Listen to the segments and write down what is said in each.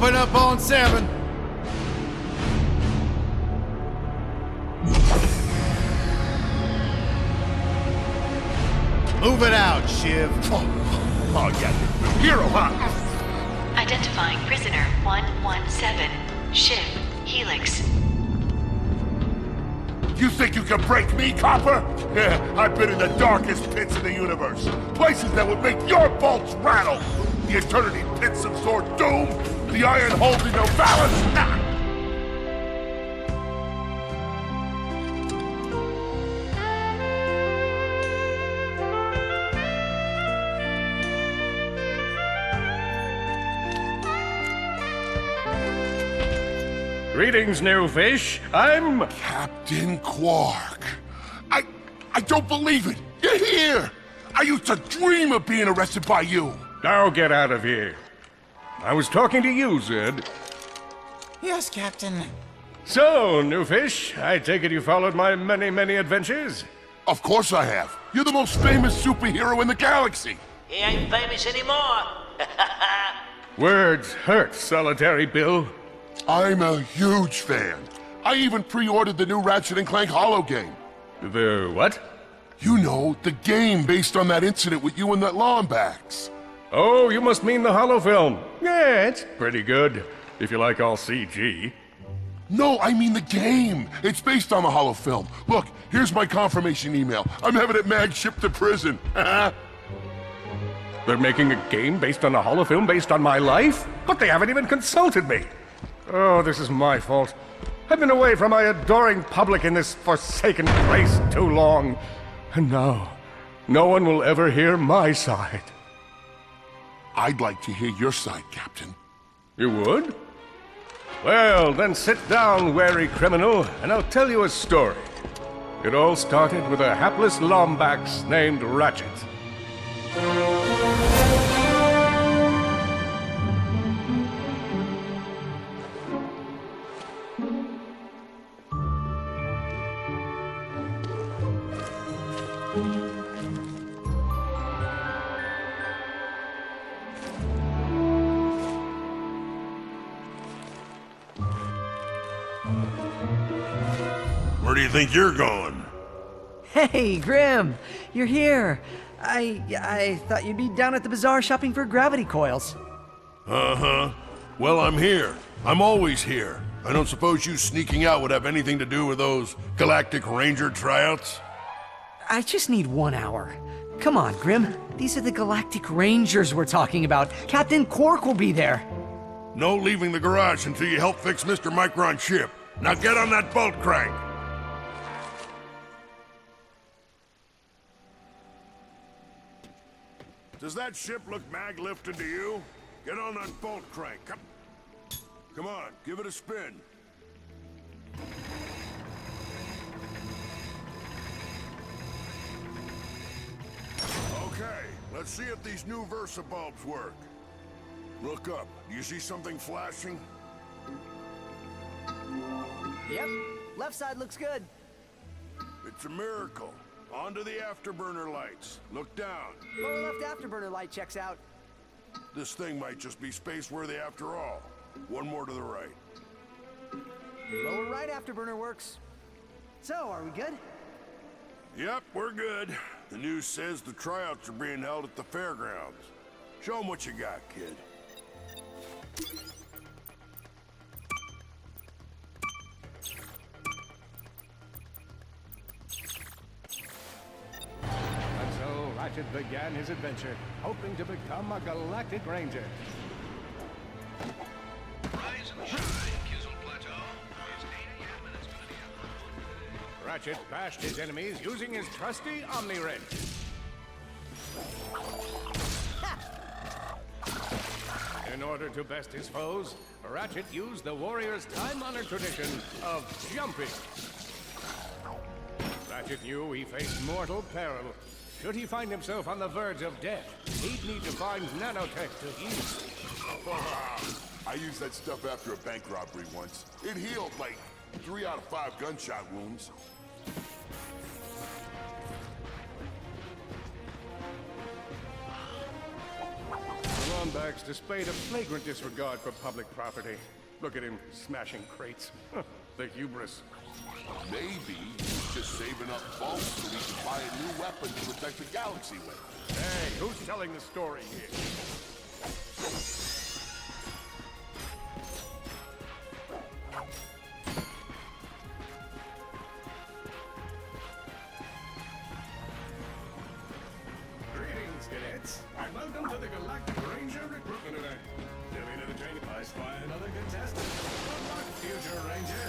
Open up on 7. Move it out, Shiv. Oh yeah, hero, huh? Identifying prisoner 117, Shiv, Helix. You think you can break me, Copper? Yeah, I've been in the darkest pits of the universe. Places that would make your bolts rattle. The eternity pits of Sword Doom, the iron holding no balance. Nah. Greetings, new fish. I'm... Captain Quark. I don't believe it. You're here. I used to dream of being arrested by you. Now get out of here. I was talking to you, Zed. Yes, Captain. So, new fish, I take it you followed my many, many adventures? Of course I have. You're the most famous superhero in the galaxy. He ain't famous anymore. Words hurt, Solitary Bill. I'm a huge fan. I even pre-ordered the new Ratchet and Clank holo game. The what? You know, the game based on that incident with you and that Lombax. Oh, you must mean the holo film. Yeah, it's pretty good, if you like all CG. No, I mean the game. It's based on the holo film. Look, here's my confirmation email. I'm having it mag shipped to prison. They're making a game based on a holo film based on my life? But they haven't even consulted me. Oh, this is my fault. I've been away from my adoring public in this forsaken place too long. And now, no one will ever hear my side. I'd like to hear your side, Captain. You would? Well, then sit down, wary criminal, and I'll tell you a story. It all started with a hapless Lombax named Rachet. Where do you think you're going? Hey, Grim! You're here! I thought you'd be down at the bazaar shopping for gravity coils. Uh-huh. Well, I'm here. I'm always here. I don't suppose you sneaking out would have anything to do with those Galactic Ranger tryouts? I just need 1 hour. Come on, Grim. These are the Galactic Rangers we're talking about. Captain Quark will be there. No leaving the garage until you help fix Mr. Micron's ship. Now get on that bolt crank. Does that ship look mag-lifted to you? Get on that bolt crank. Come on, give it a spin. Okay, let's see if these new Versa bulbs work. Look up. Do you see something flashing? Yep. Left side looks good. It's a miracle. Onto the afterburner lights. Look down. Lower left afterburner light checks out. This thing might just be space-worthy after all. One more to the right. Lower right afterburner works. So, are we good? Yep, we're good. The news says the tryouts are being held at the fairgrounds. Show 'em what you got, kid. And so Ratchet began his adventure, hoping to become a Galactic Ranger. Rise and shine, Kizzle Plateau. It's 8 a.m. and it's gonna be a hot. Ratchet bashed his enemies using his trusty Omni Wrench. In order to best his foes, Ratchet used the warrior's time-honored tradition of jumping. Ratchet knew he faced mortal peril. Should he find himself on the verge of death, he'd need to find nanotech to heal. I used that stuff after a bank robbery once. It healed like 3 out of 5 gunshot wounds. Come on, scumbag's displayed a flagrant disregard for public property. Look at him smashing crates. The hubris. Maybe he's just saving up bolts so he can buy a new weapon to protect the galaxy with. Hey, who's telling the story here? Greetings, cadets, and welcome to the Galactic Ranger recruitment event. Delay to the training by spy another contestant. Good luck, future Ranger.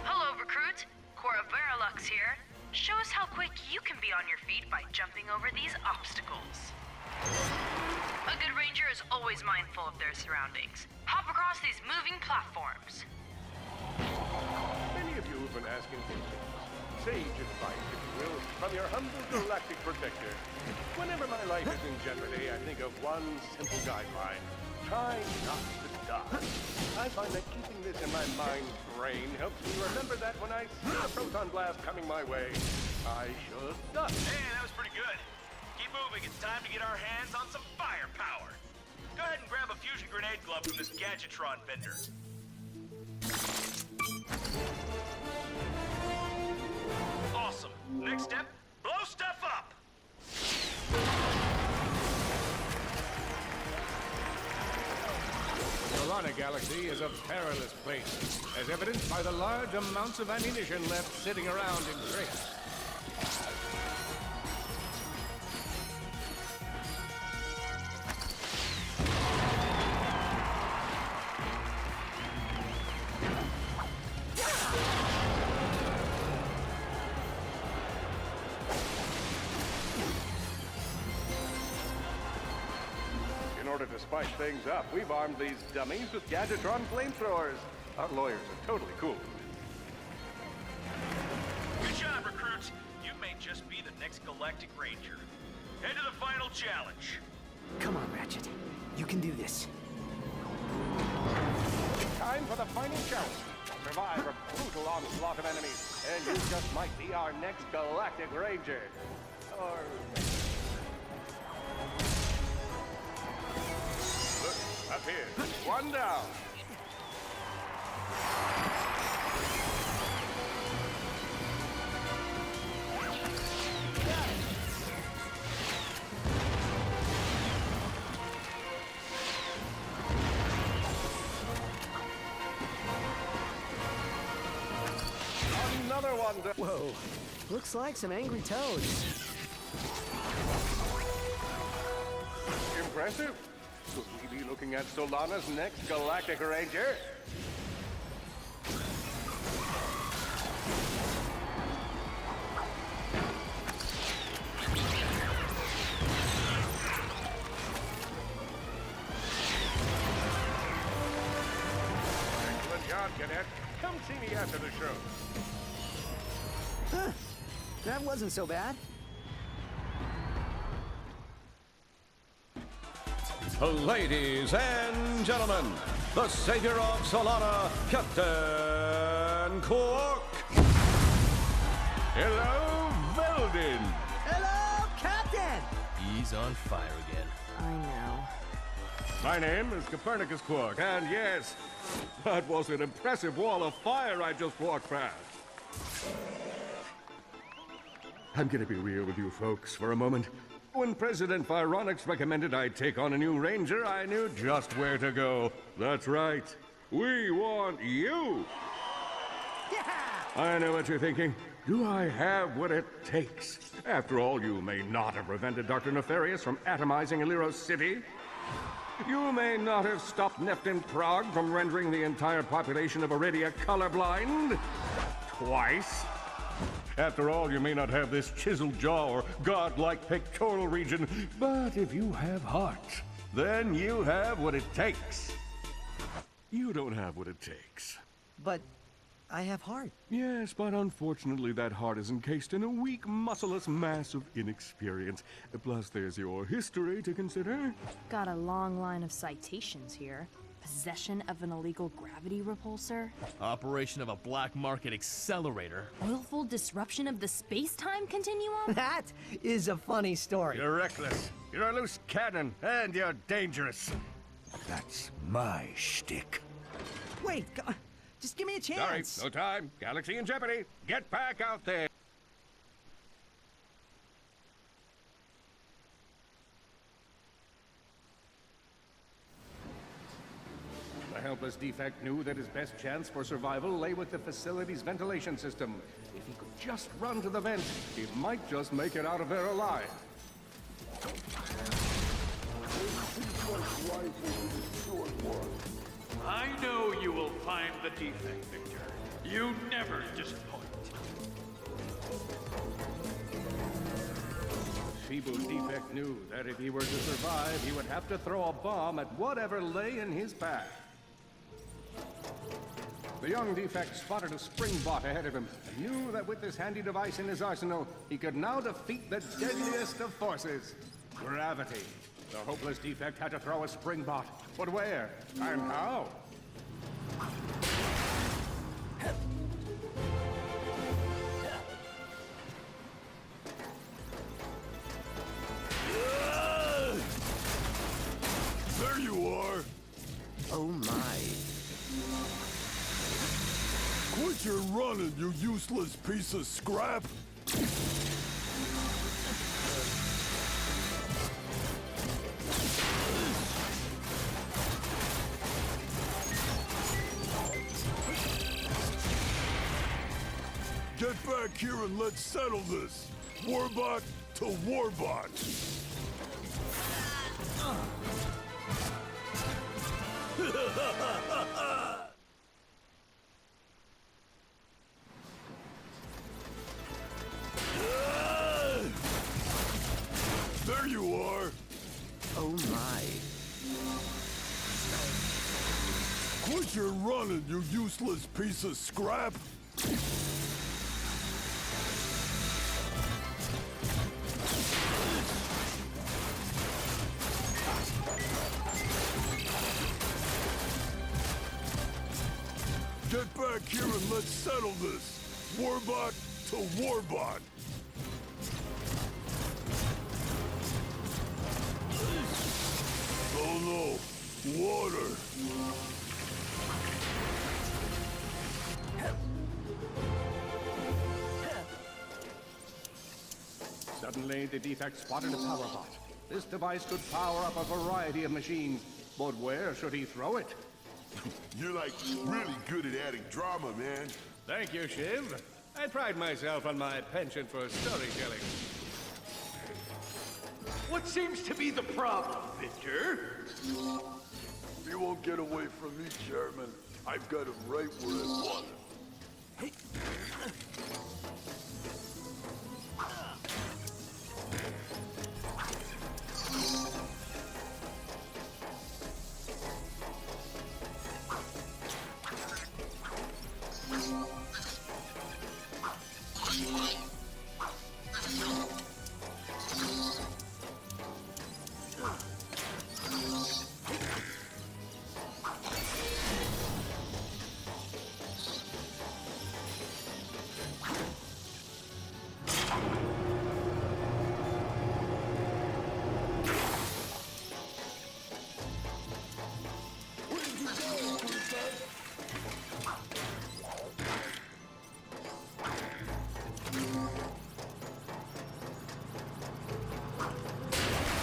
Hello, recruit. Cora Verilux here. Show us how quick you can be on your feet by jumping over these obstacles. A good ranger is always mindful of their surroundings. Hop across these moving platforms. Many of you have been asking for sage advice, if you will, from your humble galactic protector. Whenever my life is in jeopardy, I think of one simple guideline. Try not to die. I find that keeping this in my mind's brain helps me remember that when I see a proton blast coming my way, I should duck. Hey, that was pretty good. Keep moving. It's time to get our hands on some firepower. Go ahead and grab a fusion grenade glove from this Gadgetron vendor. Awesome. Next step, blow stuff up. Solana Galaxy is a perilous place, as evidenced by the large amounts of ammunition left sitting around in crates. In order to spice things up, we've armed these dummies with Gadgetron flamethrowers. Our lawyers are totally cool. Good job, recruits. You may just be the next Galactic Ranger. Head to the final challenge. Come on, Ratchet. You can do this. Time for the final challenge. Survive a brutal onslaught of enemies, and you just might be our next Galactic Ranger. Or... Look, up here. One down. Another one down. Whoa. Looks like some angry toads. Impressive. Could we be looking at Solana's next Galactic Ranger? Excellent job, Cadet. Come see me after the show. Huh. That wasn't so bad. Ladies and gentlemen, the savior of Solana, Captain Quark. Hello, Veldin. Hello, Captain! He's on fire again. I know. My name is Copernicus Quark, and yes, that was an impressive wall of fire I just walked past. I'm gonna be real with you folks for a moment. When President Vironix recommended I take on a new ranger, I knew just where to go. That's right. We want you! Yeah! I know what you're thinking. Do I have what it takes? After all, you may not have prevented Dr. Nefarious from atomizing Illyros City. You may not have stopped Neptune Prague from rendering the entire population of Iridia colorblind. Twice. After all, you may not have this chiseled jaw or godlike pectoral region, but if you have heart, then you have what it takes. You don't have what it takes. But I have heart. Yes, but unfortunately that heart is encased in a weak, muscleless mass of inexperience. Plus, there's your history to consider. Got a long line of citations here. Possession of an illegal gravity repulsor? Operation of a black market accelerator? Willful disruption of the space-time continuum? That is a funny story. You're reckless, you're a loose cannon, and you're dangerous. That's my shtick. Wait, just give me a Sorry, chance. no time. Galaxy in jeopardy. Get back out there. The helpless defect knew that his best chance for survival lay with the facility's ventilation system. If he could just run to the vent, he might just make it out of there alive. I know you will find the defect, Victor. You never disappoint. Feeble defect knew that if he were to survive, he would have to throw a bomb at whatever lay in his path. The young defect spotted a spring bot ahead of him and knew that with this handy device in his arsenal, he could now defeat the deadliest of forces, gravity. The hopeless defect had to throw a spring bot, but where and how? There you are! Oh my. Quit your running, you useless piece of scrap! Get back here and let's settle this! Warbot to Warbot! There you are! Oh my. Quit your running, you useless piece of scrap! Get back here and let's settle this! Warbot to Warbot! Oh no! Water! Suddenly, the defect spotted a power bot. This device could power up a variety of machines, but where should he throw it? You're like really good at adding drama, man. Thank you, Shiv. I pride myself on my penchant for storytelling. What seems to be the problem, Victor? You won't get away from me, Chairman. I've got him right where I want him.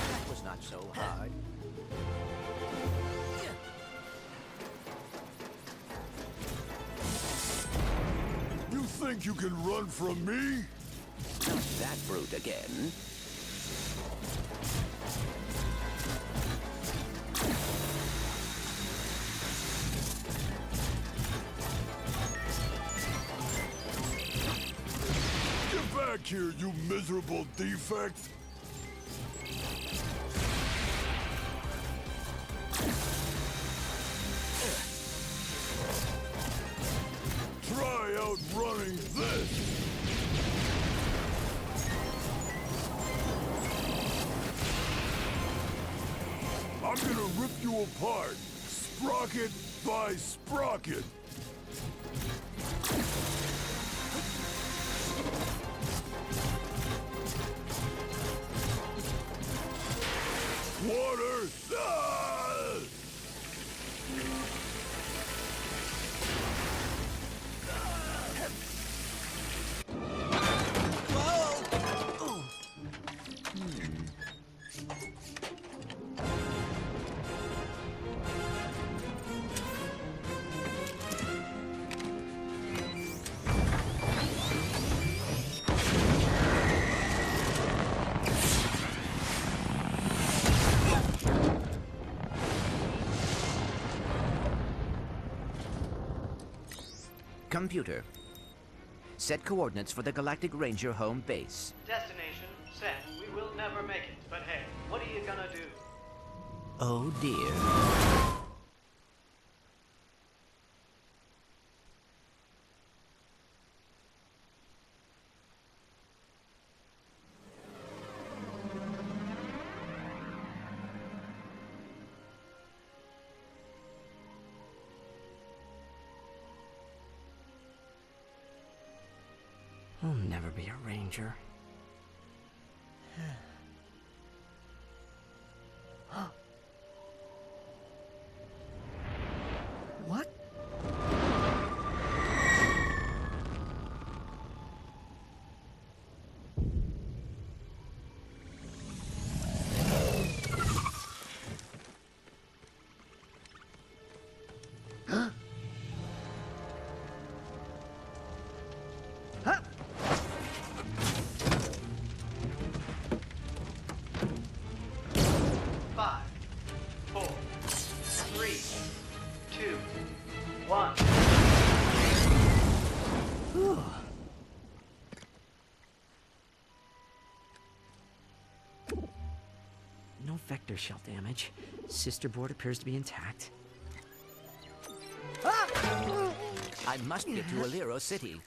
That was not so hard. You think you can run from me? Not that brute again. Get back here, you miserable defect! Try outrunning this! I'm gonna rip you apart, Sprocket by Sprocket. Water! Ah! Computer, set coordinates for the Galactic Ranger home base. Destination set. We will never make it, but hey, what are you gonna do? Oh dear. I'll never be a ranger. What? No vector shell damage. Sister board appears to be intact. I must get to Alero City.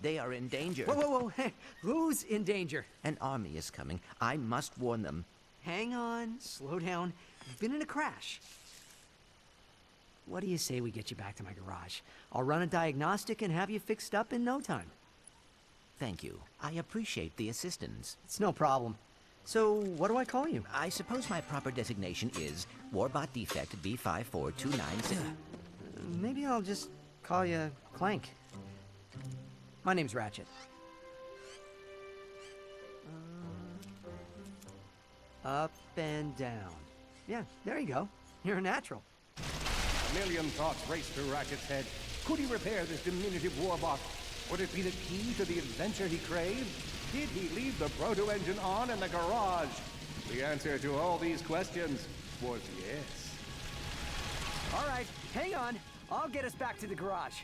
They are in danger. Whoa, whoa, whoa. Hey, who's in danger? An army is coming. I must warn them. Hang on. Slow down. You've been in a crash. What do you say we get you back to my garage? I'll run a diagnostic and have you fixed up in no time. Thank you. I appreciate the assistance. It's no problem. So, what do I call you? I suppose my proper designation is Warbot Defect B54296. Maybe I'll just call you Clank. My name's Rachet. Up and down. Yeah, there you go. You're a natural. A million thoughts raced through Ratchet's head. Could he repair this diminutive warbot? Would it be the key to the adventure he craved? Did he leave the proto-engine on in the garage? The answer to all these questions was yes. All right, hang on. I'll get us back to the garage.